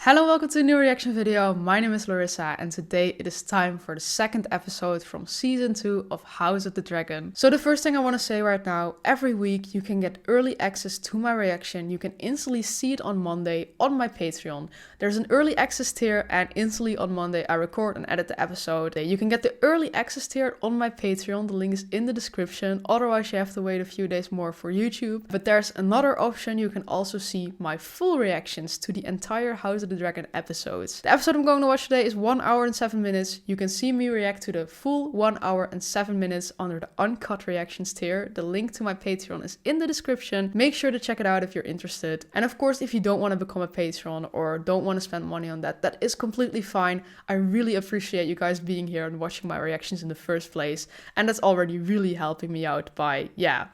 Hello, welcome to a new reaction video. My name is Larissa and today it is time for the second episode from season 2 of House of the Dragon. So the first thing I want to say right now, every week you can get early access to my reaction. You can instantly see it on Monday on my Patreon. There's an early access tier and instantly on Monday I record and edit the episode. You can get the early access tier on my Patreon. The link is in the description. Otherwise you have to wait a few days more for YouTube. But there's another option. You can also see my full reactions to the entire House of the Dragon episodes. The episode I'm going to watch today is 1 hour and 7 minutes. You can see me react to the full 1 hour and 7 minutes under the uncut reactions tier. The link to my Patreon is in the description. Make sure to check it out if you're interested. And of course, if you don't want to become a Patreon or don't want to spend money on that, that is completely fine. I really appreciate you guys being here and watching my reactions in the first place. And that's already really helping me out by,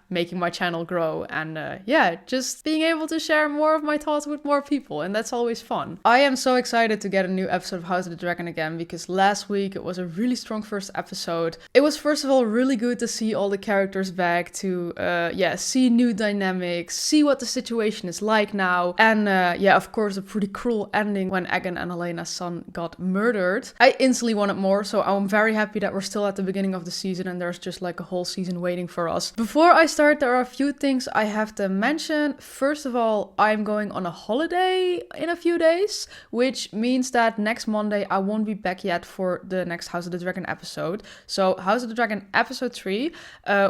making my channel grow and just being able to share more of my thoughts with more people. And that's always fun. I am so excited to get a new episode of House of the Dragon again because last week it was a really strong first episode. It was first of all really good to see all the characters back, to see new dynamics, see what the situation is like now, and of course a pretty cruel ending when Aegon and Helena's son got murdered. I instantly wanted more, so I'm very happy that we're still at the beginning of the season and there's just like a whole season waiting for us. Before I start, there are a few things I have to mention. First of all, I'm going on a holiday in a few days, which means that next Monday I won't be back yet for the next House of the Dragon episode. So House of the Dragon episode 3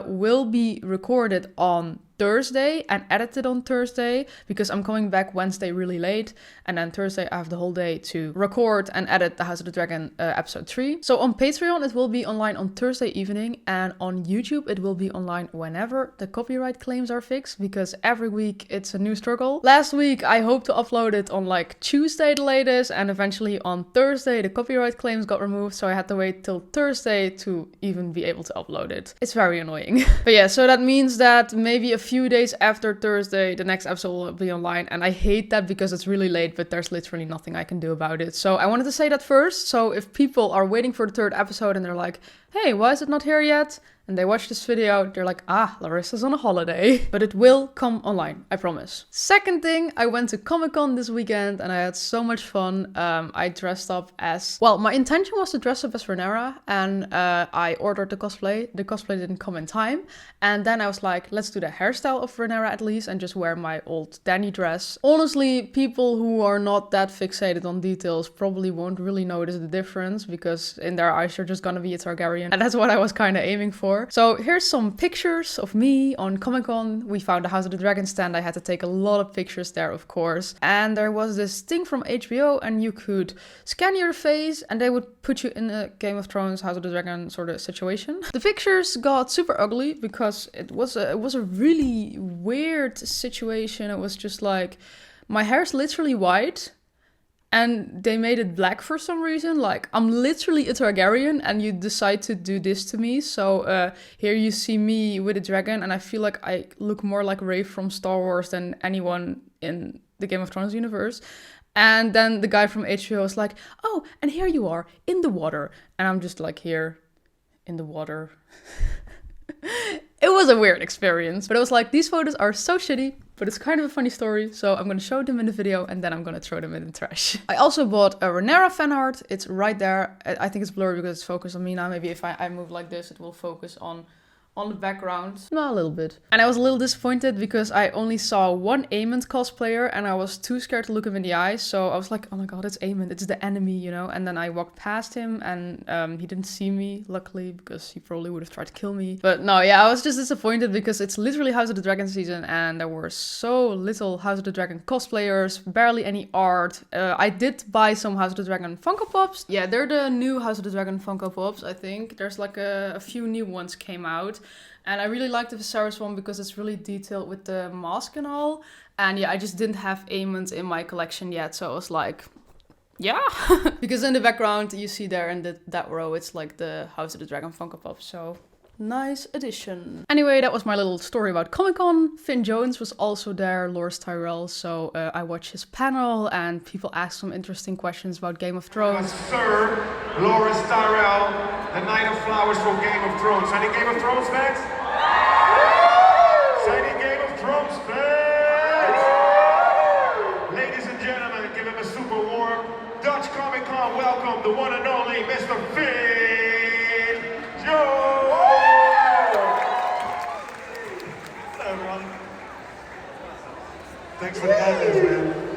will be recorded on Thursday and edited on Thursday because I'm coming back Wednesday really late, and then Thursday I have the whole day to record and edit the House of the Dragon episode 3. So on Patreon it will be online on Thursday evening, and on YouTube it will be online whenever the copyright claims are fixed, because every week it's a new struggle. Last week I hoped to upload it on like Tuesday the latest, and eventually on Thursday the copyright claims got removed, so I had to wait till Thursday to even be able to upload it. It's very annoying. But yeah, so that means that maybe a few days after Thursday the next episode will be online, and I hate that because it's really late, but there's literally nothing I can do about it. So I wanted to say that first, so if people are waiting for the third episode and they're like, hey, why is it not here yet? And they watch this video, they're like, Larissa's on a holiday. But it will come online, I promise. Second thing, I went to Comic-Con this weekend and I had so much fun. I dressed up as, well, my intention was to dress up as Rhaenyra, and I ordered the cosplay. The cosplay didn't come in time. And then I was like, let's do the hairstyle of Rhaenyra at least and just wear my old Dany dress. Honestly, people who are not that fixated on details probably won't really notice the difference, because in their eyes you're just gonna be a Targaryen. And that's what I was kind of aiming for. So here's some pictures of me on Comic-Con. We found the House of the Dragon stand. I had to take a lot of pictures there, of course. And there was this thing from HBO, and you could scan your face and they would put you in a Game of Thrones, House of the Dragon sort of situation. The pictures got super ugly because it was a really weird situation. It was just like, my hair's literally white and they made it black for some reason. Like, I'm literally a Targaryen and you decide to do this to me. So here you see me with a dragon, and I feel like I look more like Rey from Star Wars than anyone in the Game of Thrones universe. And then the guy from HBO was like, oh, and here you are in the water. And I'm just like here in the water. It was a weird experience, but it was like, these photos are so shitty, but it's kind of a funny story, so I'm gonna show them in the video and then I'm gonna throw them in the trash. I also bought a Rhaenyra fan art. It's right there. I think it's blurry because it's focused on me now. Maybe if I move like this, it will focus on the background. No, a little bit. And I was a little disappointed because I only saw one Aemond cosplayer and I was too scared to look him in the eyes. So I was like, oh my god, it's Aemond, it's the enemy, you know? And then I walked past him and he didn't see me, luckily, because he probably would have tried to kill me. But no, yeah, I was just disappointed because it's literally House of the Dragon season and there were so little House of the Dragon cosplayers, barely any art. I did buy some House of the Dragon Funko Pops. Yeah, they're the new House of the Dragon Funko Pops, I think. There's like a few new ones came out. And I really like the Viserys one because it's really detailed with the mask and all. And yeah, I just didn't have Aemond in my collection yet. So I was like, yeah. Because in the background, you see there in that row, it's like the House of the Dragon Funko Pop. So nice addition. Anyway, that was my little story about Comic-Con. Finn Jones was also there, Loras Tyrell. So I watched his panel and people asked some interesting questions about Game of Thrones. Sir, Loras Tyrell, the Knight of Flowers for Game of Thrones. Any Game of Thrones fans? Any Game of Thrones fans? Ladies and gentlemen, give him a super warm on, welcome the one and only Mr. Finn Joe! Hello, everyone. Thanks for the ad-libs, man.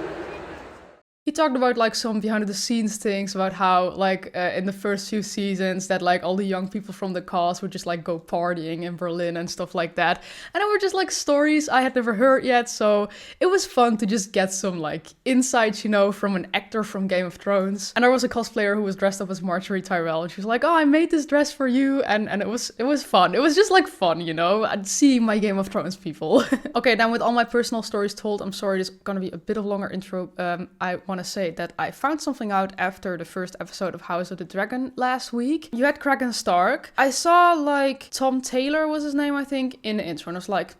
He talked about like some behind the scenes things about how like in the first few seasons that like all the young people from the cast would just like go partying in Berlin and stuff like that. And they were just like stories I had never heard yet. So it was fun to just get some like insights, you know, from an actor from Game of Thrones. And there was a cosplayer who was dressed up as Marjorie Tyrell. And she was like, oh, I made this dress for you. And it was fun. It was just like fun, you know, I'd see my Game of Thrones people. Okay, then with all my personal stories told, I'm sorry, this is going to be a bit of a longer intro. I want to say that I found something out after the first episode of House of the Dragon last week. You had Kragan Stark. I saw like Tom Taylor was his name, I think, in the intro. And I was like,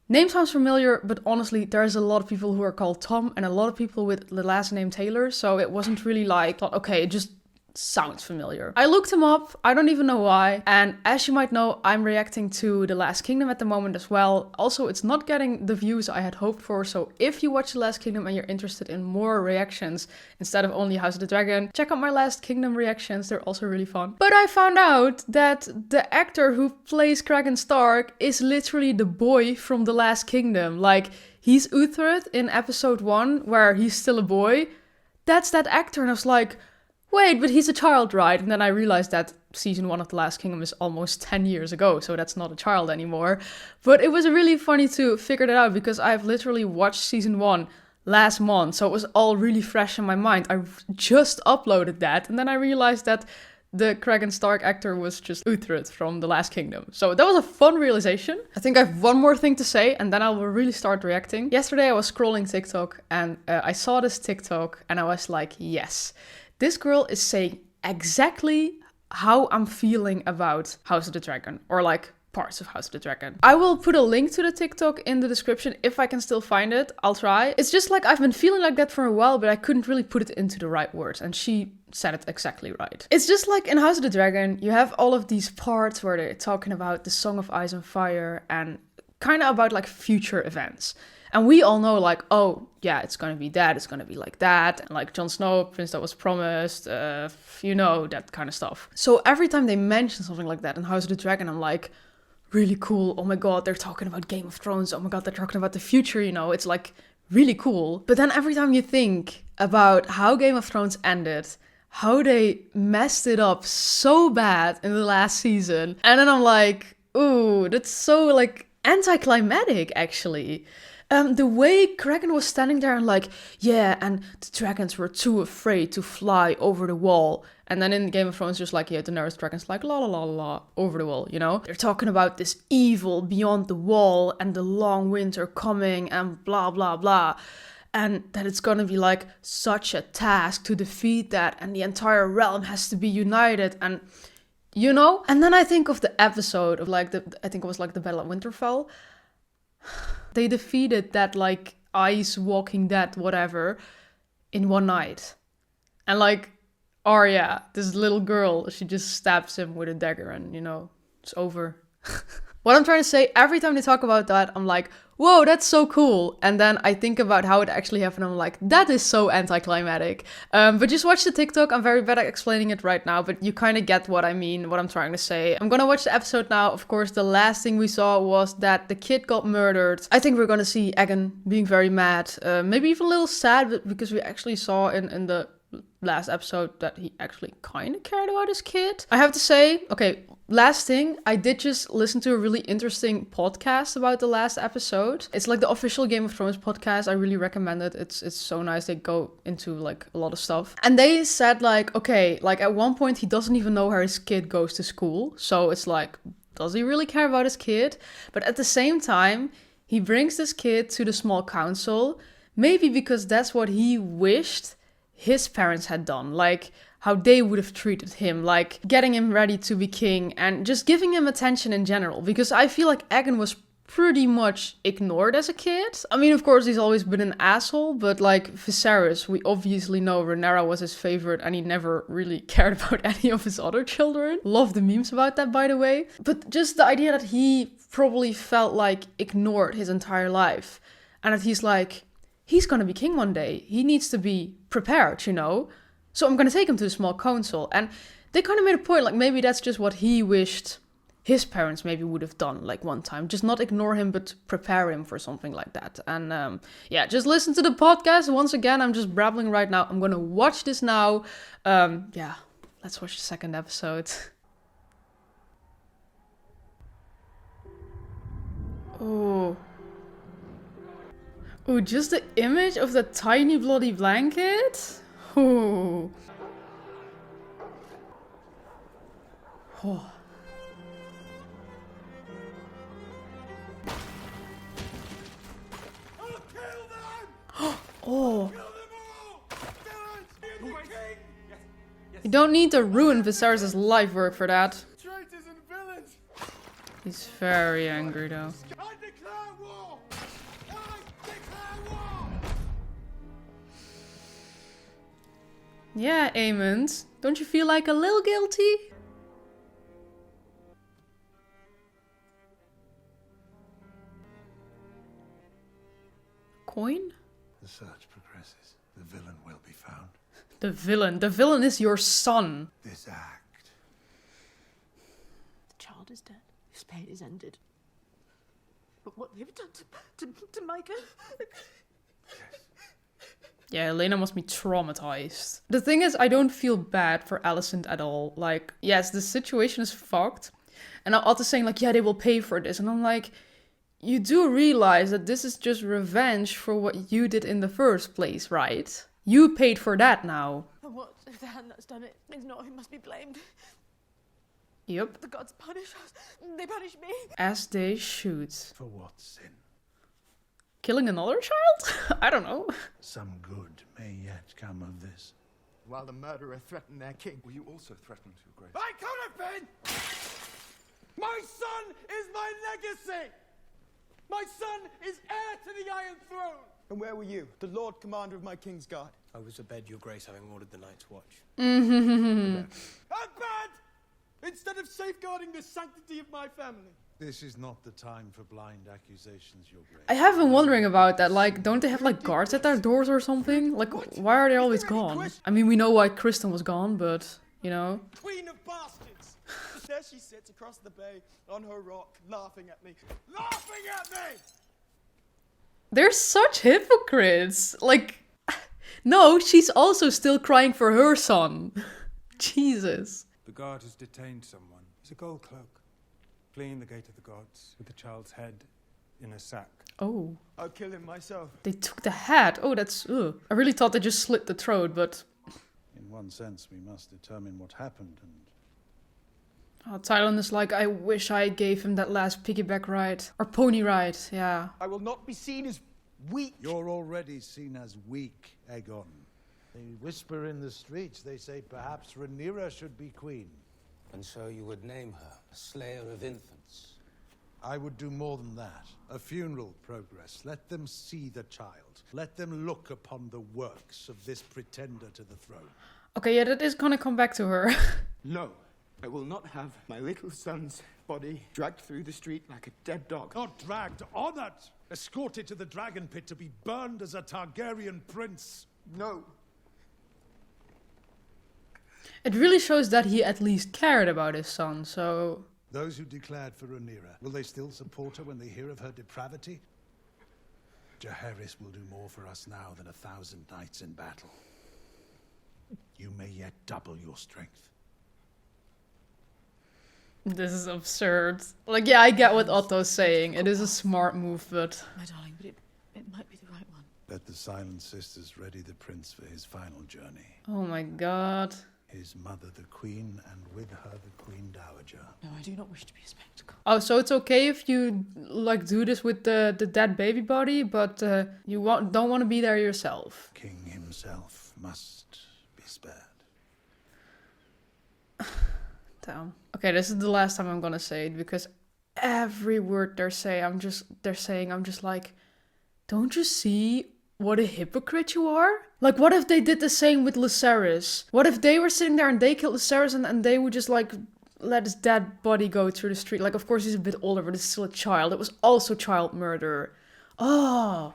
name sounds familiar, but honestly, there's a lot of people who are called Tom and a lot of people with the last name Taylor. So it wasn't really like, okay, it just sounds familiar. I looked him up, I don't even know why, and as you might know, I'm reacting to The Last Kingdom at the moment as well. Also, it's not getting the views I had hoped for, so if you watch The Last Kingdom and you're interested in more reactions instead of only House of the Dragon, check out my Last Kingdom reactions, they're also really fun. But I found out that the actor who plays Kragan Stark is literally the boy from The Last Kingdom. Like, he's Uhtred in episode 1, where he's still a boy. That's that actor, and I was like, wait, but he's a child, right? And then I realized that season 1 of The Last Kingdom is almost 10 years ago, so that's not a child anymore. But it was really funny to figure that out because I've literally watched season 1 last month, so it was all really fresh in my mind. I just uploaded that, and then I realized that the Kragan Stark actor was just Uhtred from The Last Kingdom. So that was a fun realization. I think I have one more thing to say, and then I will really start reacting. Yesterday I was scrolling TikTok, and I saw this TikTok, and I was like, yes. This girl is saying exactly how I'm feeling about House of the Dragon, or like parts of House of the Dragon. I will put a link to the TikTok in the description if I can still find it. I'll try. It's just like I've been feeling like that for a while, but I couldn't really put it into the right words, and she said it exactly right. It's just like in House of the Dragon, you have all of these parts where they're talking about the Song of Ice and Fire and kind of about like future events. And we all know, like, oh, yeah, it's going to be that, it's going to be like that. And like Jon Snow, Prince that was promised, you know, that kind of stuff. So every time they mention something like that in House of the Dragon, I'm like, really cool. Oh my God, they're talking about Game of Thrones. Oh my God, they're talking about the future, you know, it's like really cool. But then every time you think about how Game of Thrones ended, how they messed it up so bad in the last season. And then I'm like, ooh, that's so like anticlimactic, actually. The way Kragan was standing there and like, yeah, and the dragons were too afraid to fly over the wall. And then in Game of Thrones, just like, yeah, Daenerys dragons like, la la la la, over the wall, you know? They're talking about this evil beyond the wall and the long winter coming and blah, blah, blah. And that it's gonna be like such a task to defeat that and the entire realm has to be united and, you know? And then I think of the episode of like, I think it was like the Battle at Winterfell. They defeated that like ice walking dead whatever in one night. And like Arya, this little girl, she just stabs him with a dagger and you know, it's over. What I'm trying to say, every time they talk about that, I'm like, whoa, that's so cool. And then I think about how it actually happened. I'm like, that is so anticlimactic. But just watch the TikTok. I'm very bad at explaining it right now, but you kind of get what I mean, what I'm trying to say. I'm gonna watch the episode now. Of course, the last thing we saw was that the kid got murdered. I think we're gonna see Aegon being very mad. Maybe even a little sad, but because we actually saw in the last episode that he actually kind of cared about his kid. I have to say, okay, last thing, I did just listen to a really interesting podcast about the last episode. It's like the official Game of Thrones podcast. I really recommend it. It's so nice. They go into like a lot of stuff. And they said like, okay, like at one point he doesn't even know where his kid goes to school. So it's like, does he really care about his kid? But at the same time, he brings this kid to the small council, maybe because that's what he wished his parents had done, like how they would have treated him, like getting him ready to be king and just giving him attention in general. Because I feel like Aegon was pretty much ignored as a kid. I mean, of course, he's always been an asshole, but like Viserys, we obviously know Rhaenyra was his favorite and he never really cared about any of his other children. Love the memes about that, by the way. But just the idea that he probably felt like ignored his entire life and that he's like, he's gonna be king one day. He needs to be prepared, you know? So I'm gonna take him to the small council. And they kind of made a point, like maybe that's just what he wished his parents maybe would have done, like one time. Just not ignore him, but prepare him for something like that. And yeah, just listen to the podcast. Once again, I'm just babbling right now. I'm gonna watch this now. Yeah, let's watch the second episode. Oh. Oh, just the image of the tiny bloody blanket? Oh. Oh. Oh. You don't need to ruin Viserys' life work for that. He's very angry though. Yeah, Aemond. Don't you feel like a little guilty? Coin? The search progresses. The villain will be found. The villain? The villain is your son. This act. The child is dead. His pain is ended. But what have you done to Micah? Yeah, Elena must be traumatized. The thing is, I don't feel bad for Alicent at all. Like, yes, the situation is fucked. And Otto's saying like, yeah, they will pay for this. And I'm like, you do realize that this is just revenge for what you did in the first place, right? You paid for that now. And what if the hand that's done it is not who must be blamed? Yep. The gods punish us. They punish me. As they should. For what sin? Killing another child? I don't know. Some good may yet come of this. While the murderer threatened their king. Will you also threaten to Grace? I could have been! My son is my legacy! My son is heir to the Iron Throne! And where were you, the Lord Commander of my King's Guard? I was abed, your grace, having ordered the Night's Watch. Abed! Instead of safeguarding the sanctity of my family. This is not the time for blind accusations, Your Grace. I have been wondering about that. Like, don't they have like guards at their doors or something? Like, why are they always gone? I mean, we know why Kristen was gone, but, you know. Queen of bastards! There she sits across the bay on her rock, laughing at me. Laughing at me! They're such hypocrites. Like, no, she's also still crying for her son. Jesus. The guard has detained someone. It's a gold cloak, fleeing the gate of the gods with the child's head in a sack. Oh. I'll kill him myself. They took the head. Oh, that's... Ugh. I really thought they just slit the throat, but... In one sense, we must determine what happened and... Tylan is like, I wish I gave him that last piggyback ride. Or pony ride, yeah. I will not be seen as weak. You're already seen as weak, Aegon. They whisper in the streets. They say perhaps Rhaenyra should be queen. And so you would name her a slayer of infants? I would do more than that. A funeral progress. Let them see the child. Let them look upon the works of this pretender to the throne. Okay, yeah, that is gonna come back to her. No, I will not have my little son's body dragged through the street like a dead dog. Not dragged, honored! Escorted to the dragon pit to be burned as a Targaryen prince. No. It really shows that he at least cared about his son, so... Those who declared for Rhaenyra, will they still support her when they hear of her depravity? Jaehaerys will do more for us now than 1,000 knights in battle. You may yet double your strength. This is absurd. Like, yeah, I get what Otto's saying. It is a smart move, but... My darling, but it might be the right one. Let the Silent Sisters ready the prince for his final journey. Oh my god. His mother the queen, and with her the queen dowager. No, I do not wish to be a spectacle. Oh, so it's okay if you, like, do this with the dead baby body, but you don't want to be there yourself. King himself must be spared. Damn. Okay, this is the last time I'm gonna say it, because every word they're saying, I'm just like, don't you see what a hypocrite you are? Like, what if they did the same with Lucerys? What if they were sitting there and they killed Lucerys and they would just, like, let his dead body go through the street? Like, of course he's a bit older, but he's still a child. It was also child murder. Oh,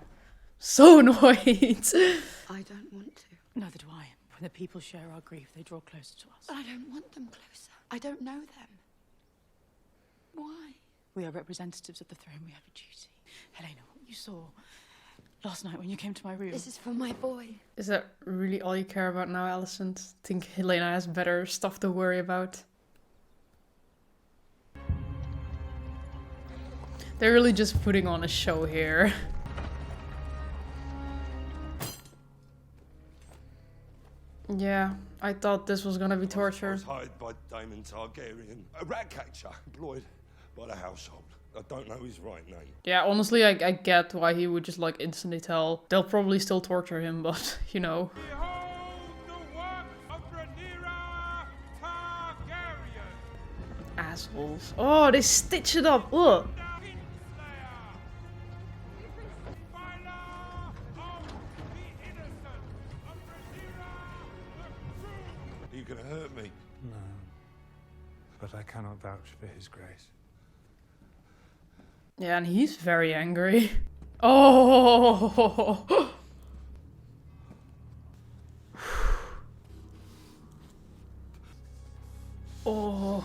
so annoyed. I don't want to. Neither do I. When the people share our grief, they draw closer to us. But I don't want them closer. I don't know them. Why? We are representatives of the throne. We have a duty. Helena, what you saw last night when you came to my room. This is for my boy. Is that really all you care about now, Alicent? Think Helena has better stuff to worry about? They're really just putting on a show here. Yeah, I thought this was gonna be torture. I was hired by Daemon Targaryen, a rat catcher employed by the household. I don't know his right name. Yeah, honestly, I get why he would just like instantly tell. They'll probably still torture him, but you know. Behold the work of Rhaenyra Targaryen. Assholes. Oh, they stitch it up. Ugh. Are you gonna hurt me? No, but I cannot vouch for his grace. Yeah, and he's very angry. Oh. Oh.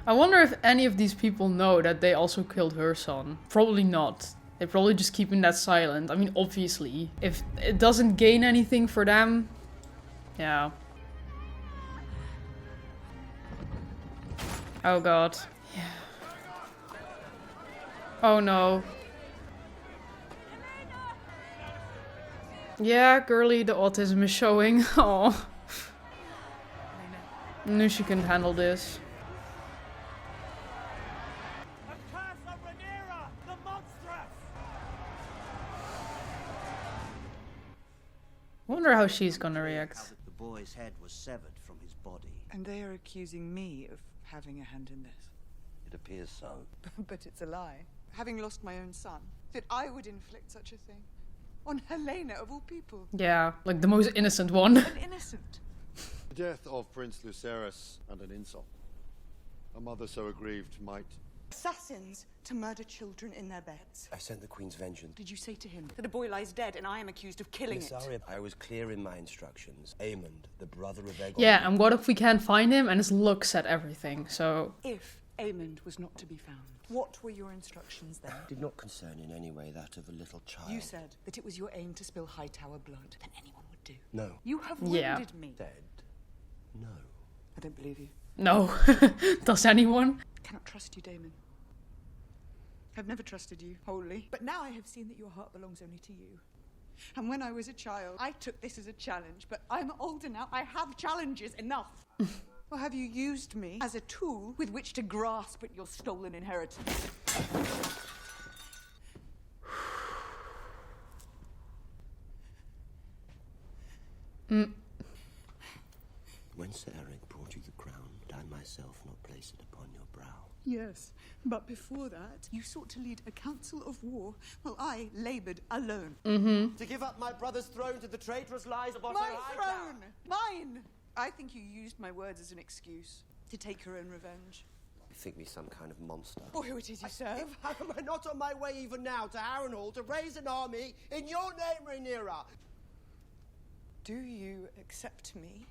I wonder if any of these people know that they also killed her son. Probably not. They're probably just keeping that silent. I mean, obviously. If it doesn't gain anything for them, yeah. Oh god. Yeah. Oh no. Yeah, girly, the autism is showing. Oh. Knew she couldn't handle this. Wonder how she's gonna react. The boy's head was severed from his body. And they are accusing me of having a hand in this. It appears so. But it's a lie. Having lost my own son, that I would inflict such a thing on Helena of all people. Yeah, like the most innocent one. An innocent. The death of Prince Lucerys and an insult. A mother so aggrieved might... Assassins to murder children in their beds. I sent the Queen's vengeance. Did you say to him that a boy lies dead and I am accused of killing it? Sorry, I was clear in my instructions. Aemon, the brother of Aegon... Yeah, and what if we can't find him and his looks at everything, so... If Aemon was not to be found, what were your instructions then? Did not concern in any way that of a little child. You said that it was your aim to spill Hightower blood. Then anyone would do. No. You have wounded me. Dead? No. I don't believe you. No. Does anyone? I cannot trust you, Daemon. I've never trusted you wholly. But now I have seen that your heart belongs only to you. And when I was a child, I took this as a challenge. But I'm older now. I have challenges enough. Or have you used me as a tool with which to grasp at your stolen inheritance? When Sir Eric brought you the crown, did I myself not place it upon your brow? Yes, but before that, you sought to lead a council of war while I laboured alone. To give up my brother's throne to the traitorous lies of My throne! Mine! I think you used my words as an excuse to take your own revenge. You think me some kind of monster? Or who it is you serve. How am I not on my way even now to Harrenhal to raise an army in your name, Rhaenyra? Do you accept me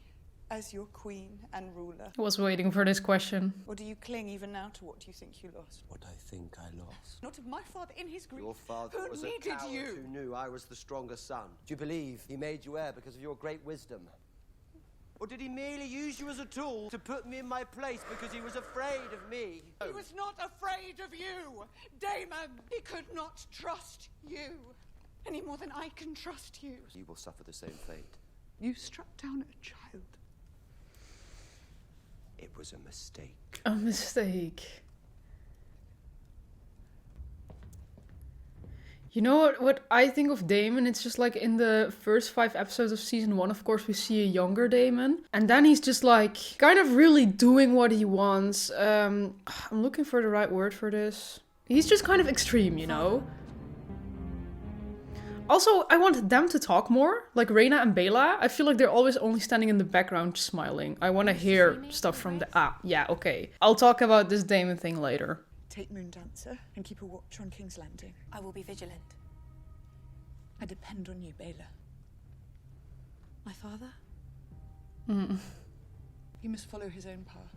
as your queen and ruler? I was waiting for this question. Or do you cling even now to what you think you lost? What I think I lost. Not of my father in his grief. Your father who was needed a coward you. who knew I was the stronger son. Do you believe he made you heir because of your great wisdom? Or did he merely use you as a tool to put me in my place because he was afraid of me? He was not afraid of you, Daemon. He could not trust you any more than I can trust you. You will suffer the same fate. You struck down a child. It was a mistake. A mistake. You know what I think of Daemon? It's just like in the first 5 episodes of season 1, of course, we see a younger Daemon. And then he's just like kind of really doing what he wants. I'm looking for the right word for this. He's just kind of extreme, you know? Also, I want them to talk more, like Rhaena and Baela. I feel like they're always only standing in the background smiling. I want to hear stuff from the... yeah, okay. I'll talk about this Daemon thing later. take Moondancer and keep a watch on King's Landing. I will be vigilant. I depend on you, Baela. My father? He must follow his own path.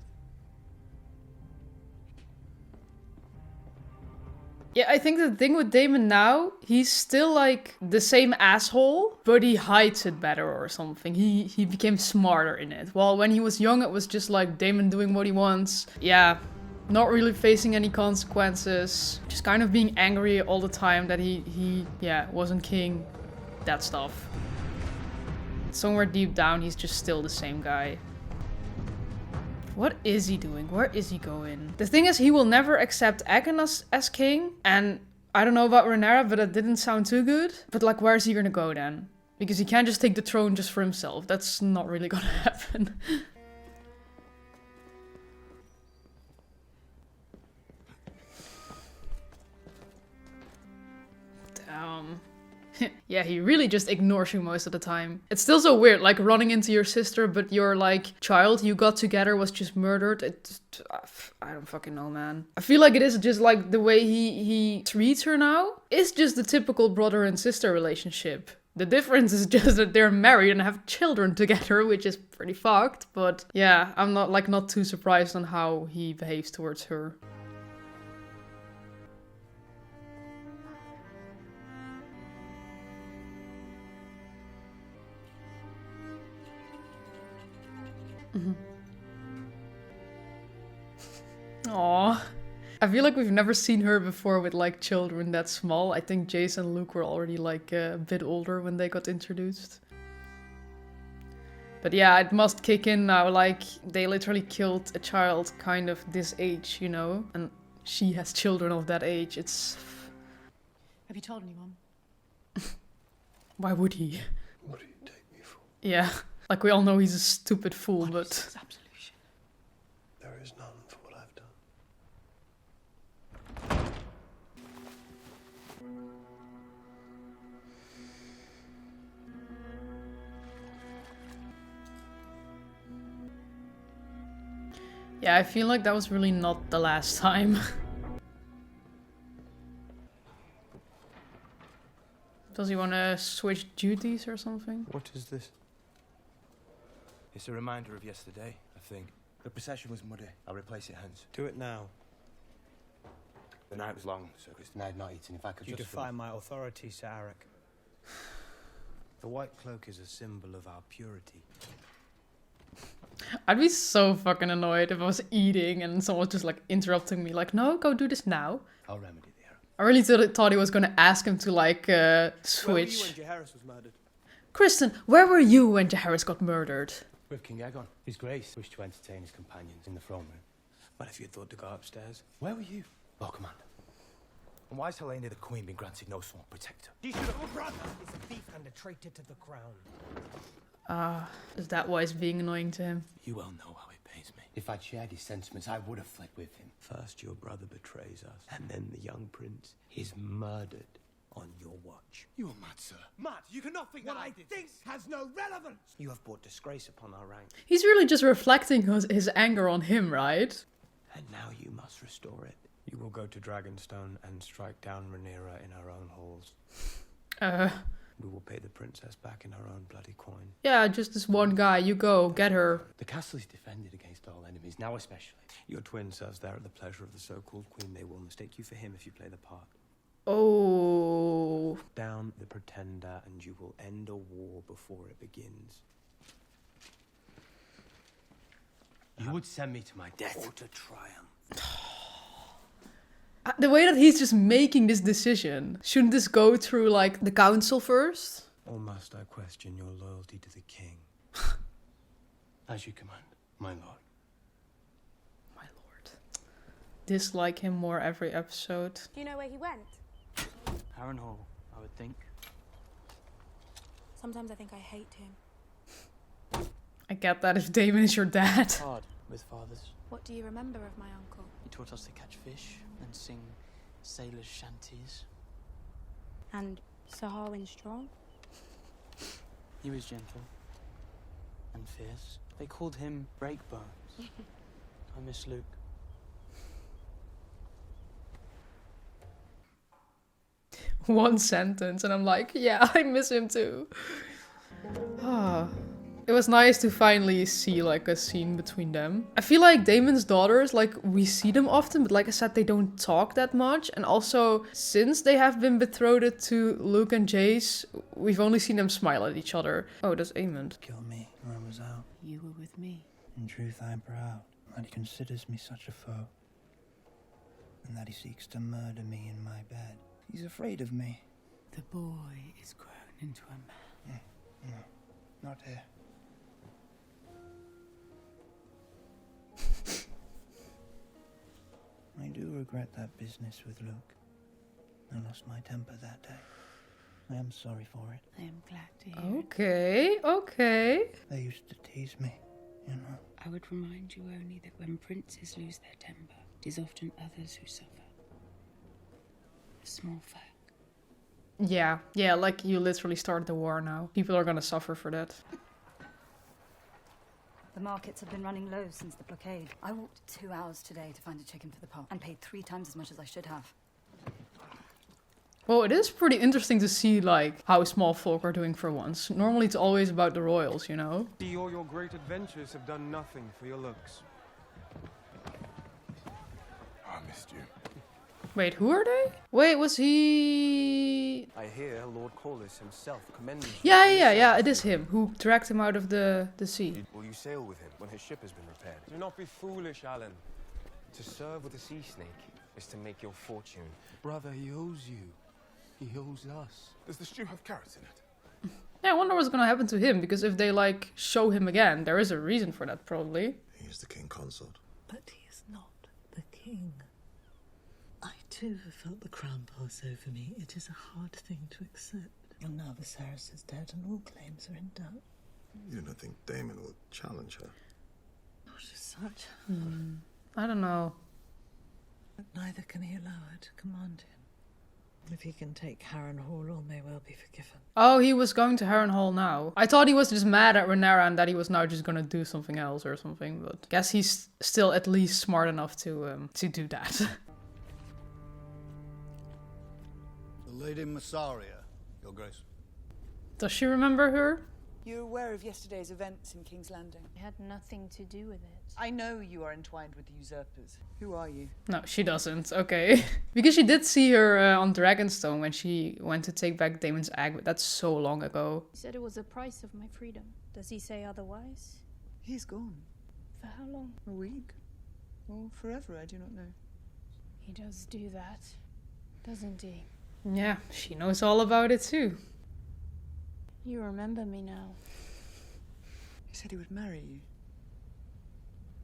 Yeah, I think the thing with Daemon now, he's still like the same asshole, but he hides it better or something. He became smarter in it. While when he was young, it was just like Daemon doing what he wants. Yeah, not really facing any consequences. Just kind of being angry all the time that he wasn't king. That stuff. Somewhere deep down, he's just still the same guy. What is he doing? Where is he going? The thing is, he will never accept Aegon as king. And I don't know about Rhaenyra, but that didn't sound too good. But like, where is he gonna go then? Because he can't just take the throne just for himself. That's not really gonna happen. Damn. Yeah, he really just ignores you most of the time. It's still so weird, like running into your sister, but your like child you got together was just murdered. I don't fucking know, man. I feel like it is just like the way he treats her now. It's just the typical brother and sister relationship. The difference is just that they're married and have children together, which is pretty fucked. But yeah, I'm not too surprised on how he behaves towards her. Aww. I feel like we've never seen her before with like children that small. I think Jace and Luke were already like a bit older when they got introduced. But yeah, it must kick in now. Like, they literally killed a child kind of this age, you know? And she has children of that age. It's... Have you told anyone? Why would he? What do you take me for? Yeah. Like, we all know he's a stupid fool, but... There is none for what I've done. Yeah, I feel like that was really not the last time. Does he want to switch duties or something? What is this? It's a reminder of yesterday, I think. The procession was muddy. I'll replace it hence. Do it now. The night was long, Sir Christian. I had not eaten. If I could You just... defy my authority, Sir Arrak. The white cloak is a symbol of our purity. I'd be so fucking annoyed if I was eating and someone was just like interrupting me, like, no, go do this now. I'll remedy the error. I really thought he was gonna ask him to like switch. Where were you when Jaehaerys was murdered? Kristen, where were you when Jaehaerys got murdered? With King Aegon. His Grace wished to entertain his companions in the throne room. What if you thought to go upstairs? Where were you? Lord Commander. And why has Helena the Queen been granted no sworn protector? Your brother is a thief and a traitor to the crown. Is that why it's being annoying to him? You well know how it pays me. If I'd shared his sentiments, I would have fled with him. First your brother betrays us, and then the young prince is murdered on your watch. You are mad, sir. Mad? You cannot think what I did. This has no relevance. You have brought disgrace upon our rank. He's really just reflecting his anger on him, right? And now you must restore it. You will go to Dragonstone and strike down Rhaenyra in our own halls. We will pay the princess back in our own bloody coin. Yeah, just this one guy. You go, get her. The castle is defended against all enemies, now especially. Your twin serves there at the pleasure of the so-called queen. They will mistake you for him if you play the part. Oh. Down the pretender and you will end a war before it begins. You would send me to my death. Or to triumph. The way that he's just making this decision. Shouldn't this go through, like, the council first? Or must I question your loyalty to the king? As you command, my lord. My lord. Dislike him more every episode. Do you know where he went? Harrenhal, I would think. Sometimes I think I hate him. I get that if Daemon is your dad. Hard with fathers. What do you remember of my uncle? He taught us to catch fish and sing sailors' shanties. And Sir Harwin Strong? He was gentle and fierce. They called him Breakbones. I miss Luke. one sentence, and I'm like, yeah, I miss him too. Ah. It was nice to finally see like a scene between them. I feel like Daemon's daughters, like we see them often, but like I said, they don't talk that much. And also, since they have been betrothed to Luke and Jace, we've only seen them smile at each other. Oh, that's Aemond. Kill me when I was out. You were with me. In truth, I am proud that he considers me such a foe, and that he seeks to murder me in my bed. He's afraid of me. The boy is grown into a man. No, not here. I do regret that business with Luke. I lost my temper that day. I am sorry for it. I am glad to hear Okay, okay. They used to tease me, you know. I would remind you only that when princes lose their temper, it is often others who suffer. A small fact. Yeah, like you literally started the war now. People are gonna suffer for that. The markets have been running low since the blockade. I walked 2 hours today to find a chicken for the pot and paid 3 times as much as I should have. Well, it is pretty interesting to see like how small folk are doing for once. Normally it's always about the royals, you know? See, all your great adventures have done nothing for your looks. I missed you. Wait, who are they? Wait, was he... I hear Lord Corlys himself commends you. Yeah, it is him who dragged him out of the sea. Will you sail with him when his ship has been repaired? Do not be foolish, Alan. To serve with a sea snake is to make your fortune. Brother, he owes you. He owes us. Does the stew have carrots in it? Yeah, I wonder what's gonna happen to him, because if they like show him again, there is a reason for that probably. He is the king consort. But he is not the king. I too have felt the crown pass over me. It is a hard thing to accept. And now Viserys is dead and all claims are in doubt. You don't think Daemon will challenge her? Not as such. I don't know. But neither can he allow her to command him. If he can take Harrenhal, all may well be forgiven. Oh, he was going to Harrenhal now. I thought he was just mad at Rhaenyra and that he was now just gonna do something else or something, but guess he's still at least smart enough to do that. The Lady Massaria, Your Grace. Does she remember her? You're aware of yesterday's events in King's Landing? I had nothing to do with it. I know you are entwined with the usurpers. Who are you? No, she doesn't. Okay. Because she did see her on Dragonstone when she went to take back Daemon's egg, but that's so long ago. He said it was the price of my freedom. Does he say otherwise? He's gone. For how long? A week? Or forever, I do not know. He does do that, doesn't he? Yeah, she knows all about it too. You remember me now. He said he would marry you.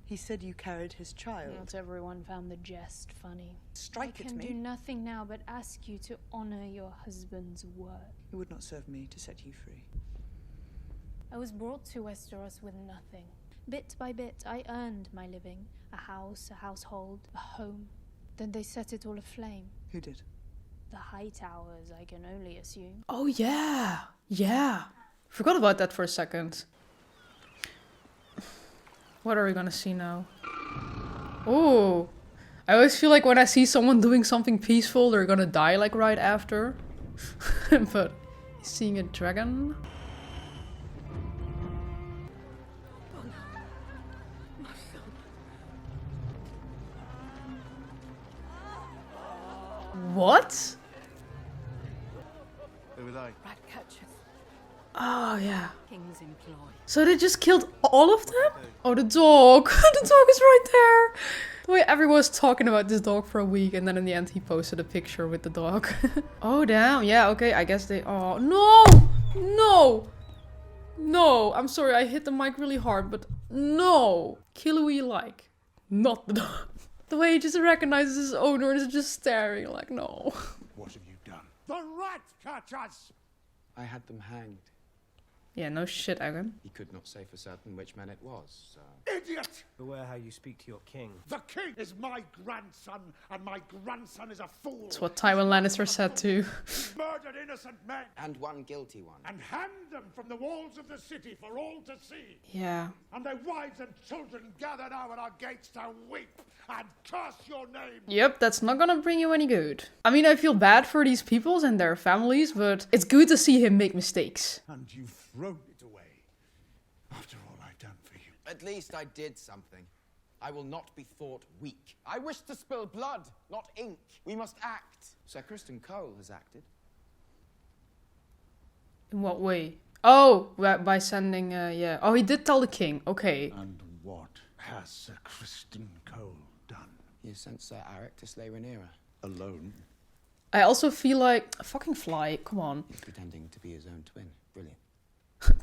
He said you carried his child. Not everyone found the jest funny. Strike at me. I can do nothing now but ask you to honor your husband's word. It would not serve me to set you free. I was brought to Westeros with nothing. Bit by bit, I earned my living. A house, a household, a home. Then they set it all aflame. Who did? The High Towers, I can only assume. Oh yeah. Yeah. Forgot about that for a second. What are we gonna see now? Oh. I always feel like when I see someone doing something peaceful, they're gonna die like right after. But seeing a dragon? What? Who were they? Ratcatchers. Oh, yeah. King's employ. So they just killed all of them? Oh, the dog. The dog is right there. The way everyone was talking about this dog for a week, and then in the end he posted a picture with the dog. Oh, damn. Yeah, okay. I guess they... Oh, no! No! No! I'm sorry, I hit the mic really hard, but no! Kill who you like. Not the dog. The way he just recognizes his owner and is just staring like, no. What have you done? The rat catchers! I had them hanged. Yeah, no shit, Aaron. He could not say for certain which man it was, so... Idiot! Beware how you speak to your king. The king is my grandson, and my grandson is a fool. That's what Tywin Lannister said too. Murdered innocent men. And one guilty one. And hang them from the walls of the city for all to see. Yeah. And their wives and children gather now at our gates to weep and curse your name. Yep, that's not gonna bring you any good. I mean, I feel bad for these peoples and their families, but it's good to see him make mistakes. And you've thrown it away. After all I've done for you. At least I did something. I will not be thought weak. I wish to spill blood, not ink. We must act. Sir Criston Cole has acted. In what way? Oh, by sending, yeah. Oh, he did tell the king. Okay. And what has Sir Criston Cole done? He has sent Sir Arron to slay Rhaenyra. Alone? I also feel like... Fucking fly, come on. He's pretending to be his own twin. Brilliant.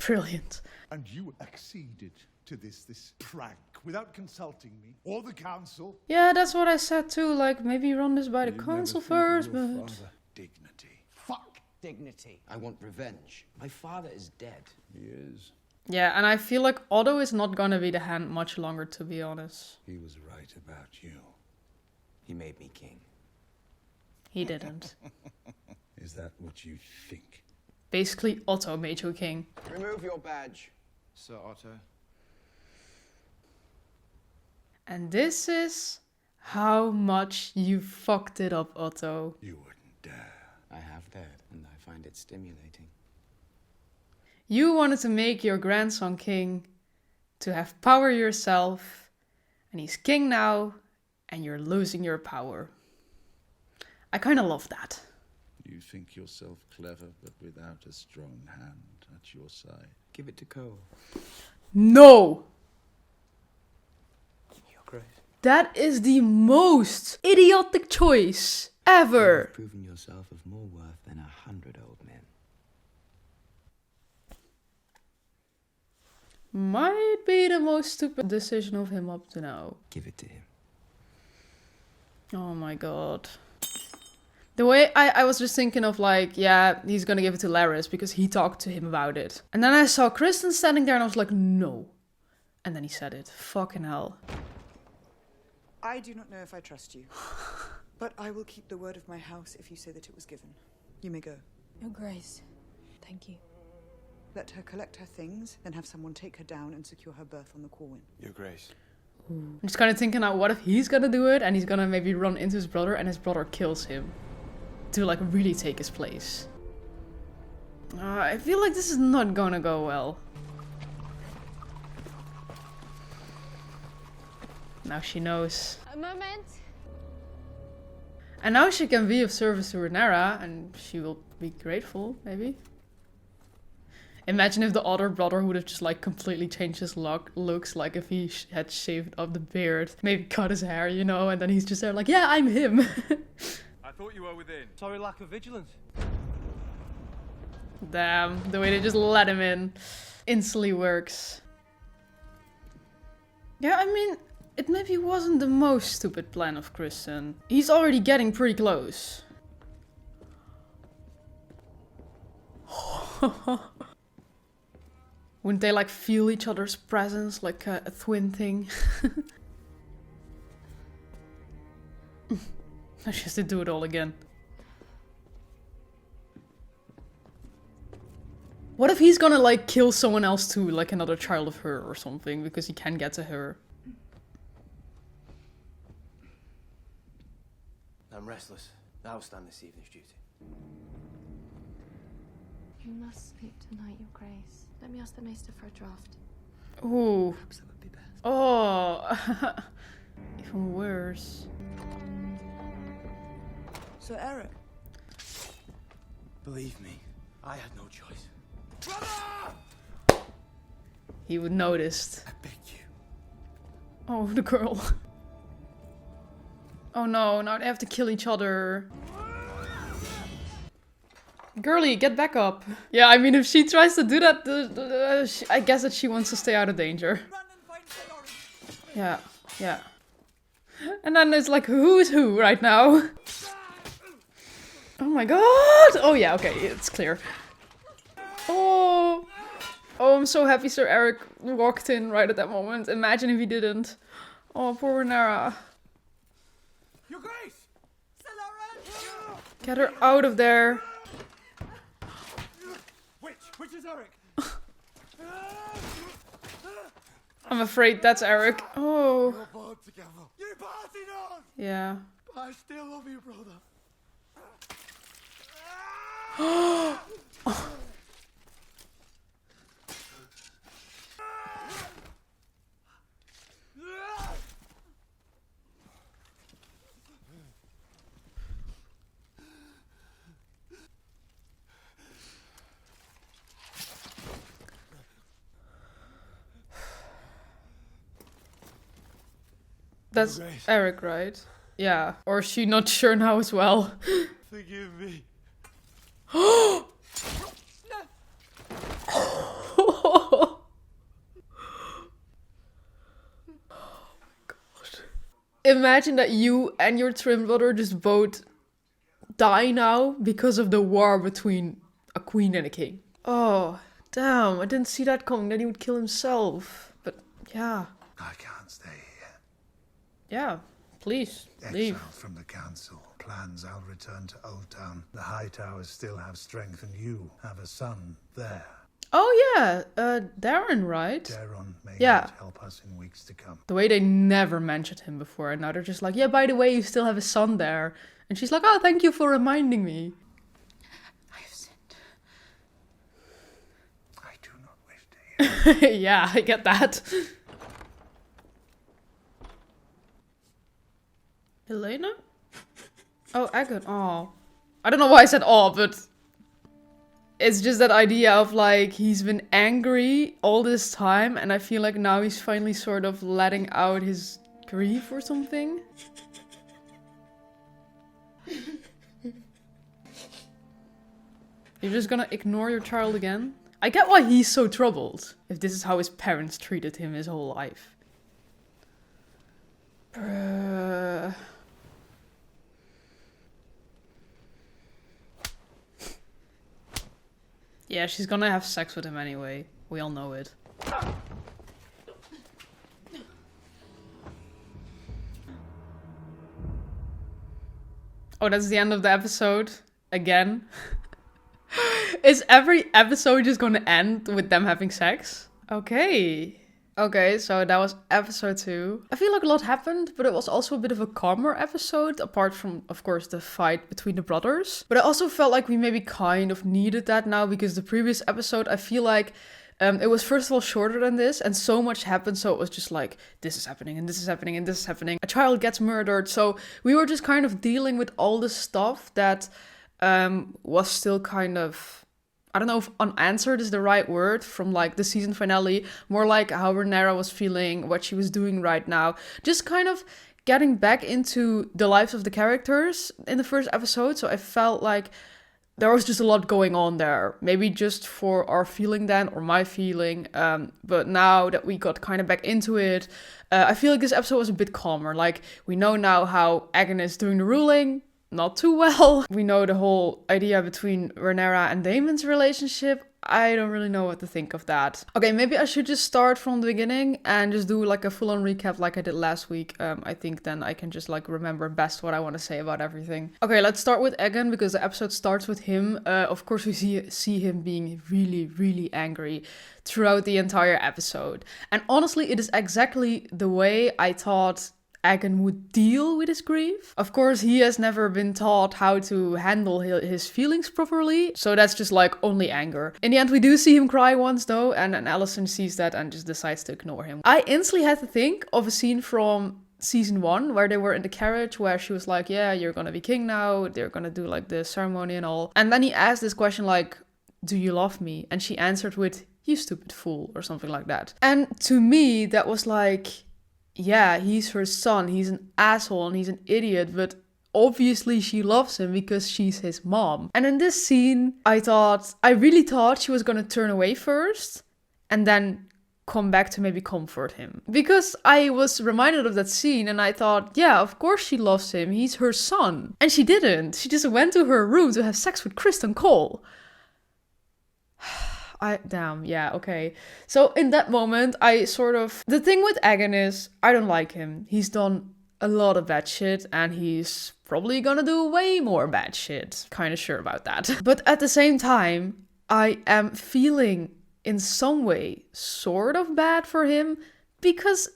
Brilliant. And you acceded to this prank without consulting me or the council? Yeah, that's what I said too. Like, maybe run this by the council first, but... Father. Dignity. Fuck dignity. I want revenge. My father is dead. He is. Yeah, and I feel like Otto is not gonna be the hand much longer, to be honest. He was right about you. He made me king. He didn't. Is that what you think? Basically, Otto made you king. Remove your badge, Sir Otto. And this is how much you fucked it up, Otto. You wouldn't dare. I have dared, and I find it stimulating. You wanted to make your grandson king, to have power yourself, and he's king now, and you're losing your power. I kind of love that. You think yourself clever, but without a strong hand at your side. Give it to Cole. No! Your Grace. That is the most idiotic choice ever. You've proven yourself of more worth than 100 old men. Might be the most stupid decision of him up to now. Give it to him. Oh my god. The way I was just thinking of like, yeah, he's gonna give it to Larys because he talked to him about it. And then I saw Criston standing there and I was like, no. And then he said it. Fucking hell. I do not know if I trust you, but I will keep the word of my house if you say that it was given. You may go. Your Grace, thank you. Let her collect her things, then have someone take her down and secure her berth on the Corwin. Your Grace. I'm just kind of thinking now, what if he's gonna do it and he's gonna maybe run into his brother and his brother kills him to like really take his place. I feel like this is not gonna go well. Now she knows. A moment. And now she can be of service to Rhaenyra and she will be grateful, maybe. Imagine if the other brother would have just like completely changed his looks, like if he had shaved up the beard, maybe cut his hair, you know, and then he's just there like, yeah, I'm him. I thought you were within. Sorry, lack of vigilance. Damn, the way they just let him in instantly works. Yeah, I mean, it maybe wasn't the most stupid plan of Criston. He's already getting pretty close. Wouldn't they like feel each other's presence like a twin thing? I just did do it all again. What if he's gonna like kill someone else too, like another child of her or something, because he can get to her? I'm restless. I will stand this evening's duty. You must sleep tonight, Your Grace. Let me ask the Maester for a draft. Ooh. Perhaps that would be best. Oh. Even worse. So, Eric. Believe me, I had no choice. He would notice. I beg you. Oh, the girl. Oh no, now they have to kill each other. Girlie, get back up. Yeah, I mean, if she tries to do that, I guess that she wants to stay out of danger. Yeah, yeah. And then it's like, who is who right now? Oh my god! Oh yeah, okay, it's clear. Oh! Oh, I'm so happy Sir Eric walked in right at that moment. Imagine if he didn't. Oh, poor Rhaenyra. Your Grace! Get her out of there. is Eric. I'm afraid that's Eric. Oh. We're both together. You partied on. Yeah. But I still love you, brother. That's Eric, right? Yeah. Or is she not sure now as well? Forgive me. Imagine that you and your twin brother just both die now because of the war between a queen and a king. Oh, damn. I didn't see that coming. Then he would kill himself. But, yeah. I can't stay here. Yeah, please, leave. Exiled from the council. Plans I'll return to Old Town. The High Towers still have strength, and you have a son there. Oh, yeah. Darren, right? Darren may Yeah. help us in weeks to come. The way they never mentioned him before, and now they're just like, yeah, by the way, you still have a son there. And she's like, oh, thank you for reminding me. I have sinned. I do not wish to hear. Yeah, I get that. Elena? Oh, Egon. Oh. I don't know why I said oh, but it's just that idea of like he's been angry all this time, and I feel like now he's finally sort of letting out his grief or something. You're just gonna ignore your child again? I get why he's so troubled, if this is how his parents treated him his whole life. Bruh. Yeah, she's gonna have sex with him anyway. We all know it. Oh, that's the end of the episode? Again? Is every episode just gonna end with them having sex? Okay. Okay, so that was episode 2. I feel like a lot happened, but it was also a bit of a calmer episode, apart from, of course, the fight between the brothers. But I also felt like we maybe kind of needed that now, because the previous episode, I feel like it was first of all shorter than this, and so much happened, so it was just like, this is happening, and this is happening, and this is happening. A child gets murdered, so we were just kind of dealing with all the stuff that was still kind of... I don't know if unanswered is the right word from like the season finale, more like how Rhaenyra was feeling, what she was doing right now. Just kind of getting back into the lives of the characters in the first episode. So I felt like there was just a lot going on there. Maybe just for our feeling then, or my feeling. But now that we got kind of back into it, I feel like this episode was a bit calmer. Like, we know now how Aegon is doing the ruling. Not too well. We know the whole idea between Rhaenyra and Daemon's relationship. I don't really know what to think of that. Okay, maybe I should just start from the beginning and just do like a full-on recap like I did last week. I think then I can just like remember best what I want to say about everything. Okay, let's start with Aegon, because the episode starts with him. Of course, we see him being really, really angry throughout the entire episode. And honestly, it is exactly the way I thought Aegon would deal with his grief. Of course, he has never been taught how to handle his feelings properly, so that's just like only anger. In the end, we do see him cry once though, and Alicent sees that and just decides to ignore him. I instantly had to think of a scene from season 1 where they were in the carriage, where she was like, yeah, you're gonna be king now, they're gonna do like the ceremony and all. And then he asked this question like, do you love me? And she answered with, you stupid fool, or something like that. And to me, that was like, yeah, he's her son, he's an asshole and he's an idiot, but obviously she loves him because she's his mom. And in this scene, I really thought she was gonna turn away first and then come back to maybe comfort him. Because I was reminded of that scene and I thought, yeah, of course she loves him, he's her son. And she didn't. She just went to her room to have sex with Criston Cole. Damn, yeah, okay. So in that moment, the thing with Aegon is, I don't like him. He's done a lot of bad shit, and he's probably gonna do way more bad shit. Kinda sure about that. But at the same time, I am feeling in some way sort of bad for him, because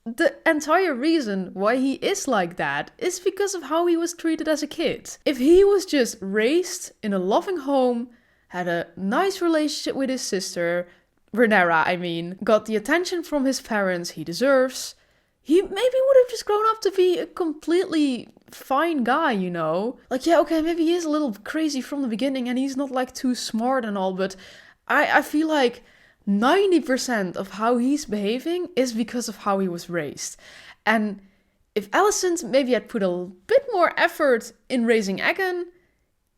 the entire reason why he is like that is because of how he was treated as a kid. If he was just raised in a loving home, had a nice relationship with his sister, Rhaenyra, I mean, got the attention from his parents he deserves, he maybe would have just grown up to be a completely fine guy, you know? Like, yeah, okay, maybe he is a little crazy from the beginning and he's not like too smart and all, but I feel like 90% of how he's behaving is because of how he was raised. And if Alicent maybe had put a bit more effort in raising Aegon,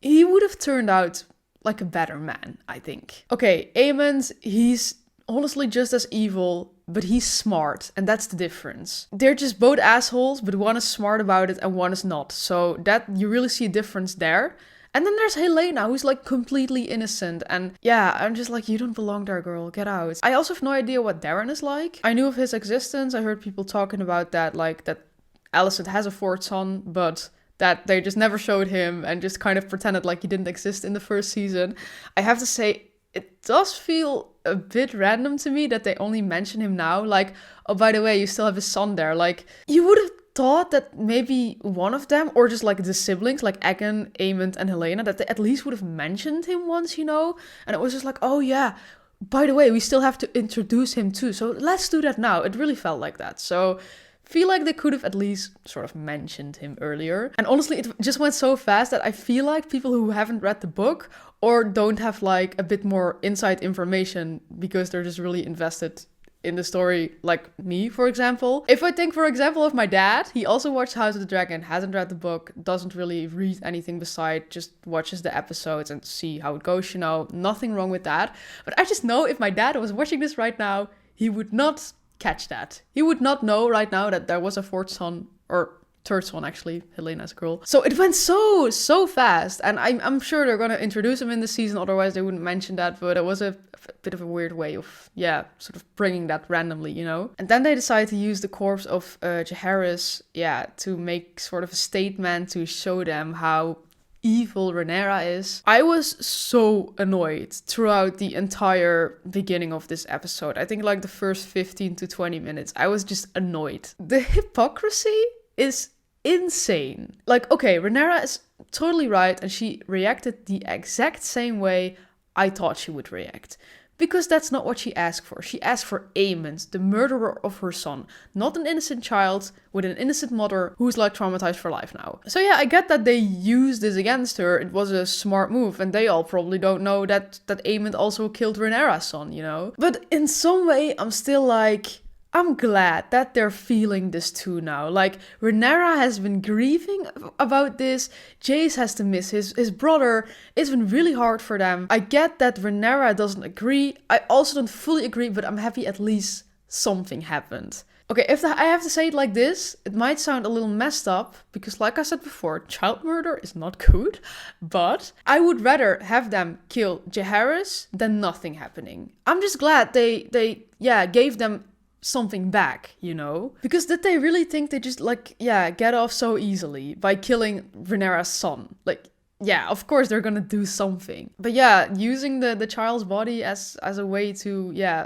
he would have turned out like a better man, I think. Okay, Aemond, he's honestly just as evil, but he's smart, and that's the difference. They're just both assholes, but one is smart about it and one is not. So that you really see a difference there. And then there's Helaena, who's like completely innocent. And yeah, I'm just like, you don't belong there, girl. Get out. I also have no idea what Darren is like. I knew of his existence. I heard people talking about that, like that Alicent has a fourth son, but that they just never showed him and just kind of pretended like he didn't exist in the first season. I have to say, it does feel a bit random to me that they only mention him now. Like, oh, by the way, you still have his son there. Like, you would have thought that maybe one of them, or just like the siblings, like Aegon, Aemond, and Helaena, that they at least would have mentioned him once, you know? And it was just like, oh yeah, by the way, we still have to introduce him too. So let's do that now. It really felt like that. So feel like they could have at least sort of mentioned him earlier. And honestly, it just went so fast that I feel like people who haven't read the book or don't have like a bit more inside information because they're just really invested in the story, like me, for example. If I think, for example, of my dad, he also watched House of the Dragon, hasn't read the book, doesn't really read anything beside, just watches the episodes and see how it goes, you know, nothing wrong with that. But I just know if my dad was watching this right now, he would not catch that. He would not know right now that there was a fourth son, or third son actually, Helena's girl. So it went so fast, and I'm sure they're gonna introduce him in the season, otherwise they wouldn't mention that, but it was a bit of a weird way of, yeah, sort of bringing that randomly, you know? And then they decided to use the corpse of Jaehaerys, yeah, to make sort of a statement to show them how evil Rhaenyra is. I was so annoyed throughout the entire beginning of this episode. I think like the first 15 to 20 minutes, I was just annoyed. The hypocrisy is insane. Like, okay, Rhaenyra is totally right, and she reacted the exact same way I thought she would react. Because that's not what she asked for. She asked for Aemond, the murderer of her son. Not an innocent child with an innocent mother who's like traumatized for life now. So yeah, I get that they used this against her. It was a smart move, and they all probably don't know that Aemond also killed Rhaenyra's son, you know? But in some way, I'm still like, I'm glad that they're feeling this too now. Like, Rhaenyra has been grieving about this. Jace has to miss his brother. It's been really hard for them. I get that Rhaenyra doesn't agree. I also don't fully agree, but I'm happy at least something happened. Okay, if I have to say it like this, it might sound a little messed up, because like I said before, child murder is not good, but I would rather have them kill Jaehaerys than nothing happening. I'm just glad they gave them something back, you know? Because did they really think they just, like, yeah, get off so easily by killing Rhaenyra's son? Like, yeah, of course they're gonna do something. But yeah, using the child's body as a way to, yeah,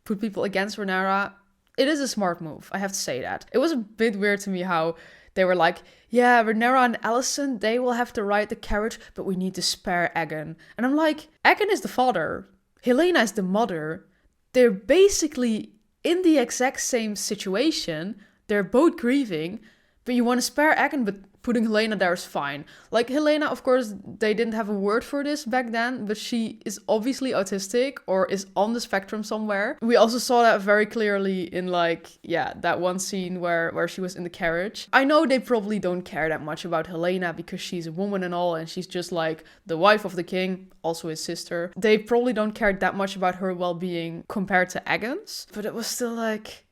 put people against Rhaenyra, it is a smart move, I have to say that. It was a bit weird to me how they were like, yeah, Rhaenyra and Alicent, they will have to ride the carriage, but we need to spare Aegon. And I'm like, Aegon is the father, Helaena is the mother. They're basically in the exact same situation. They're both grieving, but you want to spare Aegon, but putting Helaena there is fine. Like, Helaena, of course, they didn't have a word for this back then, but she is obviously autistic or is on the spectrum somewhere. We also saw that very clearly in, like, yeah, that one scene where she was in the carriage. I know they probably don't care that much about Helaena because she's a woman and all, and she's just like the wife of the king, also his sister. They probably don't care that much about her well-being compared to Aegon's, but it was still like,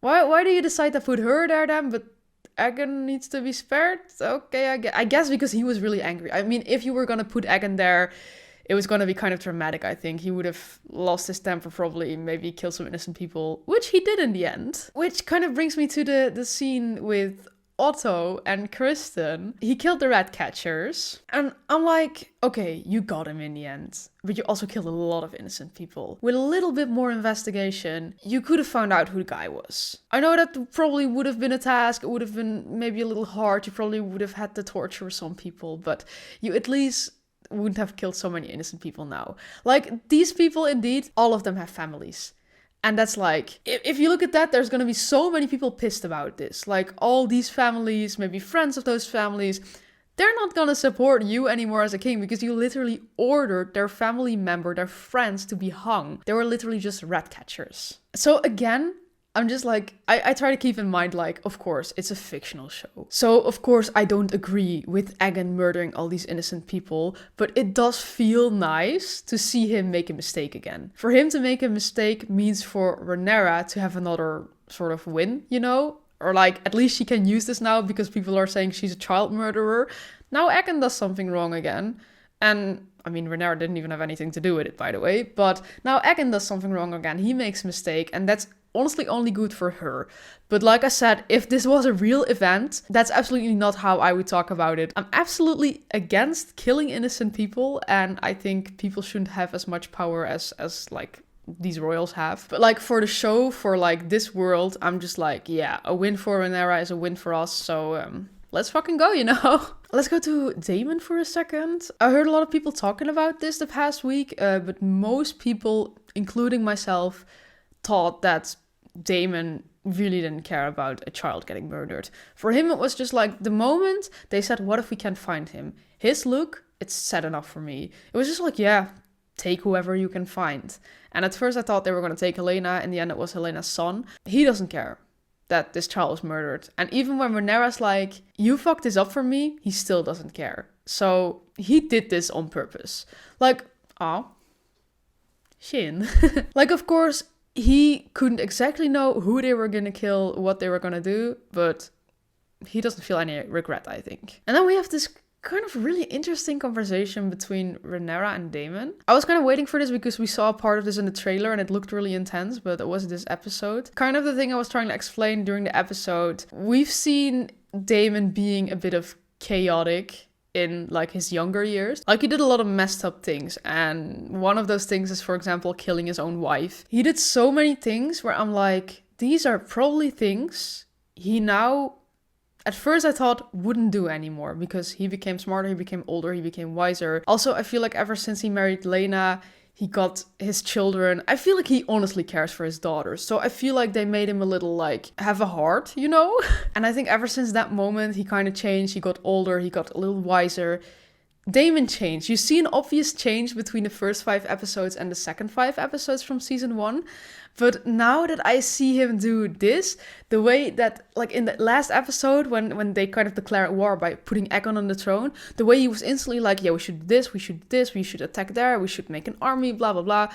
why do you decide to put her there then, but Aegon needs to be spared? Okay, I guess because he was really angry. I mean, if you were gonna put Aegon there, it was gonna be kind of dramatic, I think. He would have lost his temper probably, maybe kill some innocent people, which he did in the end. Which kind of brings me to the scene with Otto and Kristen, he killed the rat catchers. And I'm like, okay, you got him in the end. But you also killed a lot of innocent people. With a little bit more investigation, you could have found out who the guy was. I know that probably would have been a task. It would have been maybe a little hard. You probably would have had to torture some people. But you at least wouldn't have killed so many innocent people now. Like, these people, indeed, all of them have families. And that's like, if you look at that, there's going to be so many people pissed about this. Like, all these families, maybe friends of those families, they're not going to support you anymore as a king because you literally ordered their family member, their friends to be hung. They were literally just rat catchers. So again, I'm just like, I try to keep in mind, like, of course, it's a fictional show. So, of course, I don't agree with Aegon murdering all these innocent people, but it does feel nice to see him make a mistake again. For him to make a mistake means for Rhaenyra to have another sort of win, you know? Or like, at least she can use this now because people are saying she's a child murderer. Now Aegon does something wrong again. And I mean, Rhaenyra didn't even have anything to do with it, by the way. But now Aegon does something wrong again. He makes a mistake, and that's honestly only good for her. But like I said, if this was a real event, that's absolutely not how I would talk about it. I'm absolutely against killing innocent people, and I think people shouldn't have as much power as like these royals have. But like for the show, for like this world, I'm just like, yeah, a win for Rhaenyra is a win for us. So let's fucking go, you know? Let's go to Daemon for a second. I heard a lot of people talking about this the past week, but most people, including myself, thought that Daemon really didn't care about a child getting murdered. For him, it was just like the moment they said, what if we can't find him? His look, it's sad enough for me. It was just like, yeah, take whoever you can find. And at first I thought they were going to take Helaena. In the end, it was Helena's son. He doesn't care that this child was murdered. And even when Rhaenyra's like, you fucked this up for me, he still doesn't care. So he did this on purpose. Like, oh, Shin. Like, of course, he couldn't exactly know who they were going to kill, what they were going to do, but he doesn't feel any regret, I think. And then we have this kind of really interesting conversation between Rhaenyra and Daemon. I was kind of waiting for this because we saw part of this in the trailer and it looked really intense, but it was this episode. Kind of the thing I was trying to explain during the episode. We've seen Daemon being a bit of chaotic in like his younger years. Like he did a lot of messed up things, and one of those things is, for example, killing his own wife. He did so many things where I'm like, these are probably things he now, at first I thought, wouldn't do anymore because he became smarter, he became older, he became wiser. Also, I feel like ever since he married Lena, he got his children. I feel like he honestly cares for his daughters. So I feel like they made him a little like, have a heart, you know? And I think ever since that moment, he kind of changed. He got older, he got a little wiser. Daemon changed. You see an obvious change between the first 5 episodes and the second 5 episodes from season 1. But now that I see him do this, the way that, like in the last episode, when they kind of declare war by putting Aegon on the throne, the way he was instantly like, yeah, we should do this, we should do this, we should attack there, we should make an army, blah, blah, blah.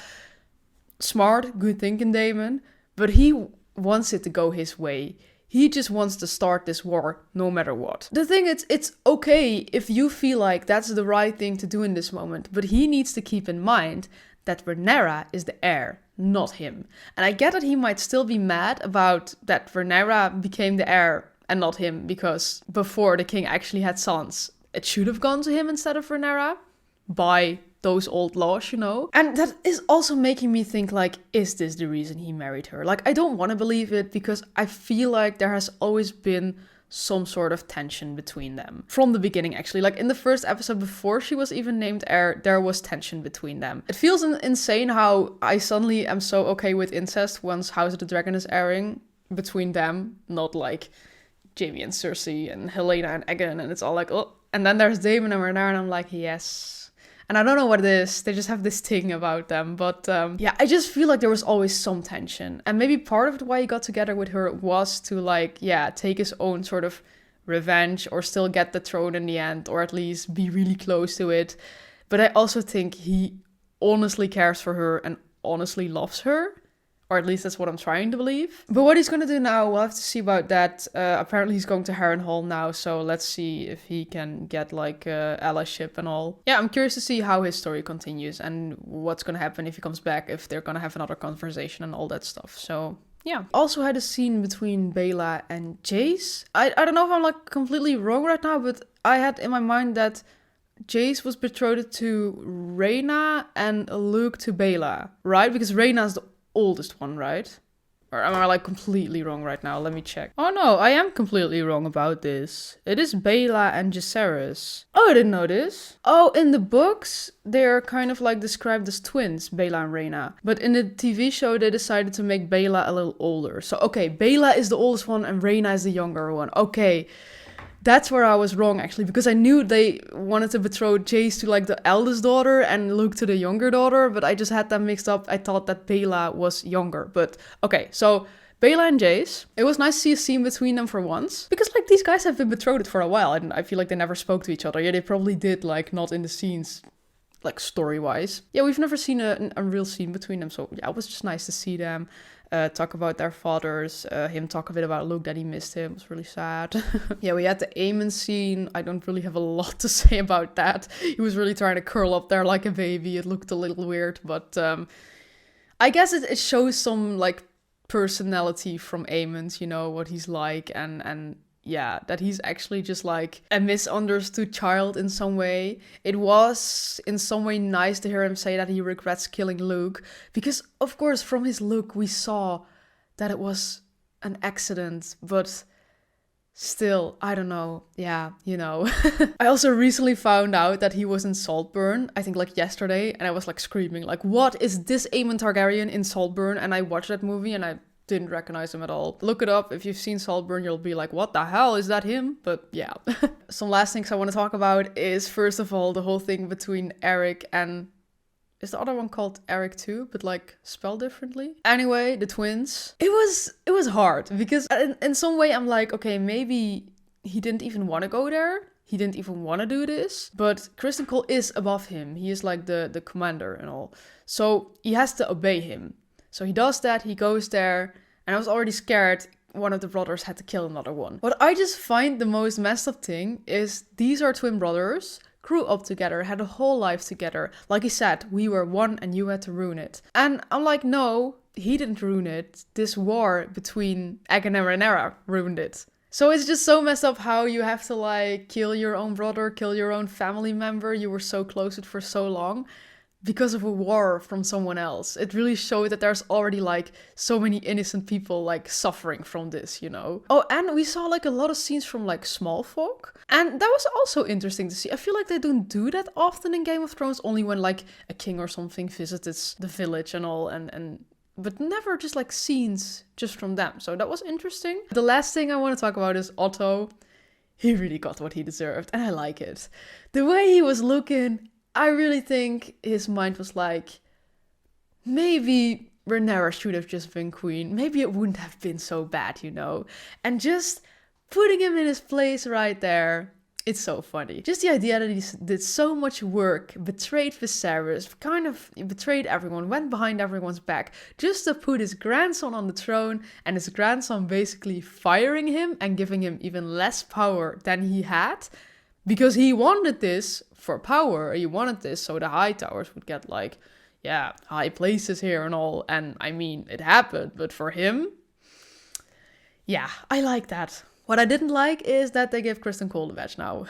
Smart, good thinking, Daemon. But he wants it to go his way. He just wants to start this war no matter what. The thing is, it's okay if you feel like that's the right thing to do in this moment, but he needs to keep in mind that Rhaenyra is the heir, not him. And I get that he might still be mad about that Rhaenyra became the heir and not him, because before the king actually had sons, it should have gone to him instead of Rhaenyra by those old laws, you know? And that is also making me think, like, is this the reason he married her? Like, I don't want to believe it because I feel like there has always been some sort of tension between them. From the beginning, actually. Like, in the first episode, before she was even named heir, there was tension between them. It feels insane how I suddenly am so okay with incest once House of the Dragon is airing between them. Not like Jaime and Cersei and Helaena and Aegon, and it's all like, oh. And then there's Daemon and Rhaenyra, and I'm like, yes. And I don't know what it is. They just have this thing about them. But yeah, I just feel like there was always some tension. And maybe part of why he got together with her was to, like, yeah, take his own sort of revenge or still get the throne in the end, or at least be really close to it. But I also think he honestly cares for her and honestly loves her. Or at least that's what I'm trying to believe. But what he's going to do now, we'll have to see about that. Apparently he's going to Harrenhal now, so let's see if he can get like allyship and all. Yeah, I'm curious to see how his story continues and what's going to happen if he comes back, if they're going to have another conversation and all that stuff. So yeah. Also had a scene between Bella and Jace. I don't know if I'm like completely wrong right now, but I had in my mind that Jace was betrothed to Rhaenyra and Luke to Bella, right? Because Rhaenyra's the oldest one, right? Or am I like completely wrong right now? Let me check. Oh no, I am completely wrong about this. It is Bella and Jacaerys. Oh, I didn't know this. Oh, in the books, they're kind of like described as twins, Bella and Rhaenyra. But in the TV show, they decided to make Bella a little older. So, okay, Bella is the oldest one and Rhaenyra is the younger one. Okay. That's where I was wrong, actually, because I knew they wanted to betroth Jace to, like, the eldest daughter and Luke to the younger daughter, but I just had them mixed up. I thought that Bella was younger, but okay, so Bella and Jace, it was nice to see a scene between them for once, because, like, these guys have been betrothed for a while, and I feel like they never spoke to each other. Yeah, they probably did, like, not in the scenes, like, story-wise. Yeah, we've never seen a real scene between them, so yeah, it was just nice to see them. Talk about their fathers, him talk a bit about Luke that he missed him. It was really sad. Yeah, we had the Aemon scene. I don't really have a lot to say about that. He was really trying to curl up there like a baby. It looked a little weird, but I guess it shows some like personality from Aemon's, you know, what he's like, and yeah, that he's actually just like a misunderstood child in some way. It was in some way nice to hear him say that he regrets killing Luke, because of course from his look we saw that it was an accident, but still, I don't know. Yeah, you know. I also recently found out that he was in Saltburn, I think like yesterday, and I was like screaming like, what is this Aemon Targaryen in Saltburn? And I watched that movie and I didn't recognize him at all. Look it up. If you've seen Saltburn, you'll be like, what the hell? Is that him? But yeah. Some last things I want to talk about is, first of all, the whole thing between Eric and... Is the other one called Eric too? But like spelled differently? Anyway, the twins. It was hard because in some way I'm like, okay, maybe he didn't even want to go there. He didn't even want to do this. But Criston Cole is above him. He is like the commander and all. So he has to obey him. So he does that, he goes there, and I was already scared one of the brothers had to kill another one. What I just find the most messed up thing is these are twin brothers, grew up together, had a whole life together. Like he said, we were one and you had to ruin it. And I'm like, no, he didn't ruin it. This war between Aegon and Rhaenyra ruined it. So it's just so messed up how you have to like kill your own brother, kill your own family member you were so close with for so long, because of a war from someone else. It really showed that there's already like so many innocent people like suffering from this, you know. Oh, and we saw like a lot of scenes from like small folk. And that was also interesting to see. I feel like they don't do that often in Game of Thrones, only when like a king or something visits the village and all, but never just like scenes just from them. So that was interesting. The last thing I want to talk about is Otto. He really got what he deserved, and I like it. The way he was looking, I really think his mind was like, maybe Rhaenyra should have just been queen. Maybe it wouldn't have been so bad, you know? And just putting him in his place right there, it's so funny. Just the idea that he did so much work, betrayed Viserys, kind of betrayed everyone, went behind everyone's back, just to put his grandson on the throne, and his grandson basically firing him and giving him even less power than he had. Because he wanted this for power. He wanted this so the high towers would get like, yeah, high places here and all. And I mean, it happened. But for him, yeah, I like that. What I didn't like is that they give Criston Cole the badge now.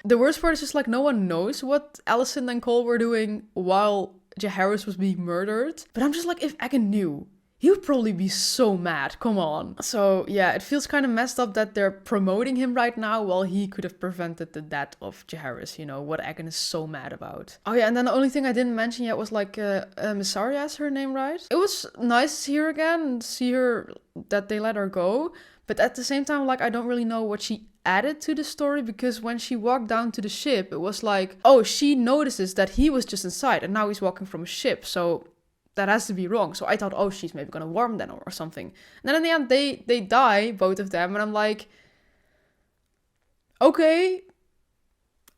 The worst part is just like no one knows what Alicent and Cole were doing while Jaehaerys was being murdered. But I'm just like, if Aegon knew, he would probably be so mad. Come on. So yeah, it feels kind of messed up that they're promoting him right now while he could have prevented the death of Jaehaerys, you know, what Aegon is so mad about. Oh yeah, and then the only thing I didn't mention yet was like Mysaria is her name, right? It was nice to see her again and see her, that they let her go. But at the same time, like, I don't really know what she added to the story, because when she walked down to the ship, it was like, oh, she notices that he was just inside and now he's walking from a ship. So that has to be wrong. So I thought, oh, she's maybe gonna warm them or something. And then in the end, they die, both of them. And I'm like, okay,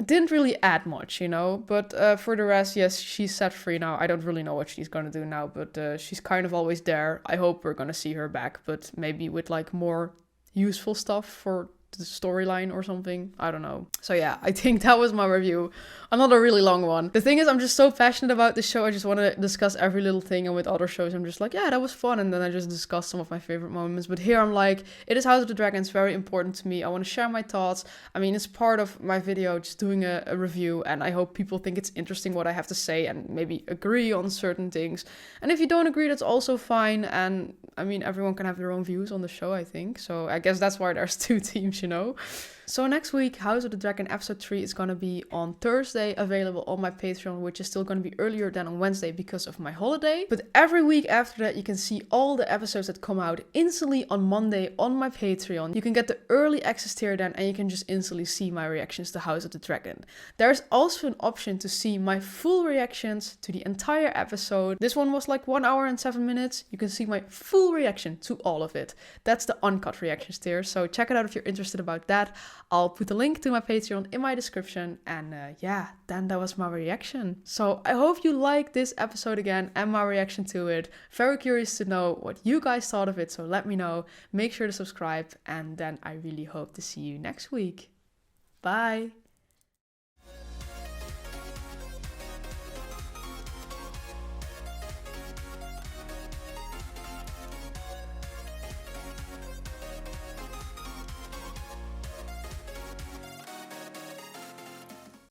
didn't really add much, you know. But for the rest, yes, she's set free now. I don't really know what she's gonna do now, but she's kind of always there. I hope we're gonna see her back, but maybe with like more useful stuff for the storyline or something. I don't know. So yeah, I think that was my review. Another really long one. The thing is, I'm just so passionate about this show. I just want to discuss every little thing. And with other shows, I'm just like, yeah, that was fun. And then I just discuss some of my favorite moments. But here I'm like, it is House of the Dragon. It's very important to me. I want to share my thoughts. I mean, it's part of my video, just doing a review. And I hope people think it's interesting what I have to say and maybe agree on certain things. And if you don't agree, that's also fine. And I mean, everyone can have their own views on the show, I think. So I guess that's why there's 2 teams, you know. So next week, House of the Dragon episode 3 is going to be on Thursday, available on my Patreon, which is still going to be earlier than on Wednesday because of my holiday. But every week after that, you can see all the episodes that come out instantly on Monday on my Patreon. You can get the early access tier then, and you can just instantly see my reactions to House of the Dragon. There's also an option to see my full reactions to the entire episode. This one was like 1 hour and 7 minutes. You can see my full reaction to all of it. That's the uncut reactions tier, so check it out if you're interested about that. I'll put a link to my Patreon in my description. And yeah, then that was my reaction. So I hope you liked this episode again and my reaction to it. Very curious to know what you guys thought of it. So let me know. Make sure to subscribe. And then I really hope to see you next week. Bye.